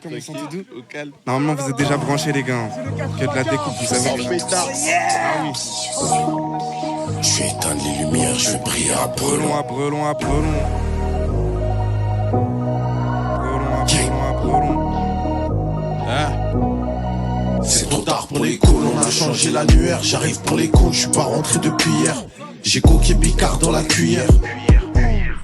Comment sentez-vous au calme. Normalement, vous êtes déjà branchés, les gars. Que de la découpe, vous savez. Ah oui. Je vais éteindre les lumières, je vais briller à Brelon, à Brelon, à Brelon. Brelon, à Brelon, à Brelon. C'est trop tard pour les calls, on a changé l'annuaire. J'arrive pour les comptes, je suis pas rentré depuis hier. J'ai coqué Bicard dans la cuillère.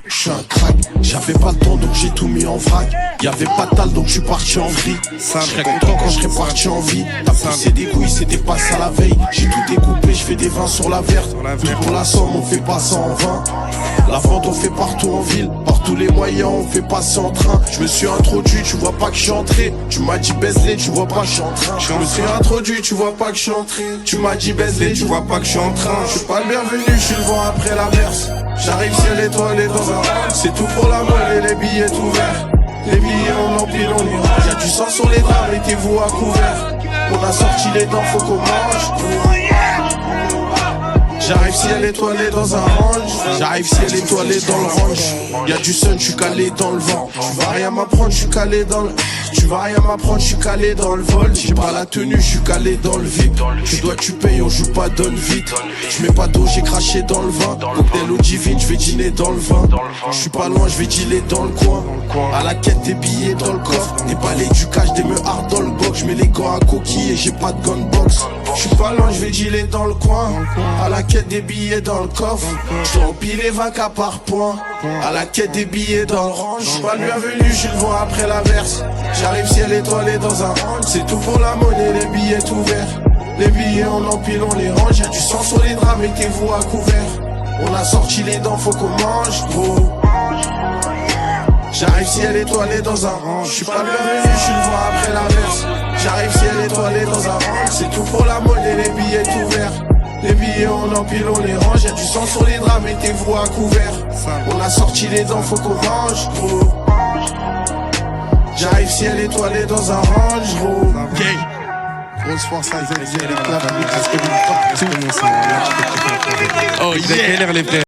Je suis un crack, j'avais pas le temps donc j'ai tout mis en vrac. Y'avait pas de tal donc je suis parti en vrille. Je serais content quand je serais parti en vie. T'as poussé des couilles, c'était pas ça la veille. J'ai tout découpé, je fais des vins sur la verte. Tout pour la somme, on fait pas ça en vain. La vente on fait partout en ville, par tous les moyens on fait passer en train. Je me suis introduit, tu vois pas que je suis entré. Tu m'as dit baise-les, tu vois pas que je suis en train. Je me suis introduit, tu vois pas que je suis entré. Tu m'as dit baise-les, tu vois pas que je suis en train. Je suis pas le bienvenu, je suis le vent après l'averse. J'arrive ciel étoilé dans un rang. C'est tout pour la monnaie, les billets ouverts. Les billets on empile, on y range. Y'a du sang sur les draps, mettez-vous à couvert. On a sorti les dents, faut qu'on mange. J'arrive ciel étoilé dans un range. J'arrive ciel étoilé dans le range. Y'a du sun, je suis calé dans le vent. Tu vas rien m'apprendre, je suis calé dans le. Tu vas rien m'apprendre, je suis calé dans le vol. J'ai pas la tenue, je suis calé dans le vide. Tu dois, tu payes, on joue pas, donne vite. Je mets pas d'eau, j'ai craché dans le vin. Cocktail eau divine, je vais dîner dans le vin. Je suis pas loin, je vais dealer dans le coin. À la quête des billets dans le coffre. Des balais du cash, des meufs hard dans le box. Je mets les gants à coquille et j'ai pas de gunbox. Je suis pas loin, je vais dealer dans le coin. À la quête des billets dans le coffre. Je dois empiler 20 cas par point. À la quête des billets dans le range. Je suis pas le bienvenu, je le vois après l'averse. J'arrive ciel étoilé dans un range. C'est tout pour la monnaie, les billets ouverts. Les billets on empile, on les range. Y'a du sang sur les draps, mettez-vous à couvert. On a sorti les dents, faut qu'on mange, gros. J'arrive ciel étoilé dans un range. Je suis pas le bienvenu, je suis le vent après l'averse. J'arrive ciel étoilé dans un range. C'est tout pour la monnaie, les billets ouverts. Les billets on empile, on les range. Y'a du sang sur les draps, mettez-vous à couvert. On a sorti les dents, faut qu'on mange, gros. J'arrive ciel étoilé dans un range, gros. Grosse force à ZZ, les claps, les casques, les Oh, il a quelle heure, les frères?